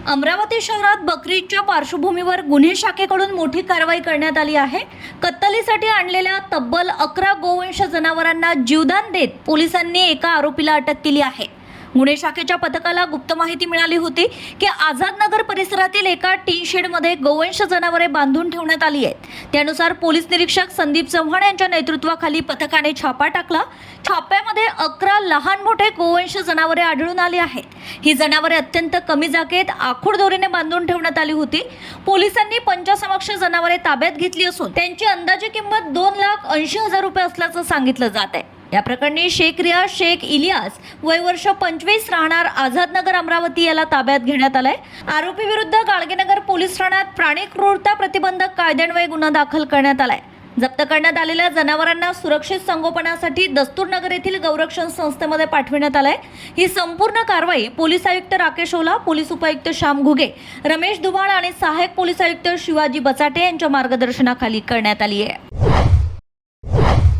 अमरावती शहरात बकरी ईदच्या पार्श्वभूमीवर गुन्हे शाखेकडून मोठी कारवाई करण्यात आली आहे। कत्तलीसाठी आणलेल्या तब्बल 11 गोवंश जनावरांना जीवदान देत पोलिसांनी एका आरोपीला अटक केली आहे। गुन्हे शाखेच्या पथकाला गुप्त माहिती मिळाली होती की आझाद नगर परिसरातील एका टीन शेडमध्ये गोवंश जनावरे बांधून ठेवण्यात आली आहेत। त्यानुसार पोलीस निरीक्षक संदीप चव्हाण यांच्या नेतृत्वाखाली पथकाने छापा टाकला। छाप्यामध्ये 11 लहान मोठे गोवंश जनावरे आढळून आली आहेत। ही जनावरे अत्यंत कमी जागेत आखूड दोरीने बांधून ठेवण्यात आली होती। पोलिसांनी पंचासमक्ष जनावरे ताब्यात घेतली असून त्यांची अंदाजे किंमत 2,80,000 रुपये असल्याचं सांगितलं जात आहे। या प्रकरणी शेख रियाज शेख इलियास वय वर्ष 25 राहणार आझाद नगर अमरावती याला ताब्यात घेण्यात आलाय। आरोपी विरुद्ध गाडगेनगर पोलीस ठाण्यात प्राणी क्रूरता प्रतिबंधक कायद्यान्वये गुन्हा दाखल करण्यात आलाय। जप्त करण्यात आलेल्या जनावरांना सुरक्षित संगोपनासाठी दस्तूरनगर येथील गौरक्षण संस्थेमध्ये पाठविण्यात आलंय। ही संपूर्ण कारवाई पोलीस आयुक्त राकेश ओला, पोलीस उपायुक्त श्याम घुगे, रमेश दुबाळ आणि सहाय्यक पोलीस आयुक्त शिवाजी बचाटे यांच्या मार्गदर्शनाखाली करण्यात आली आहे।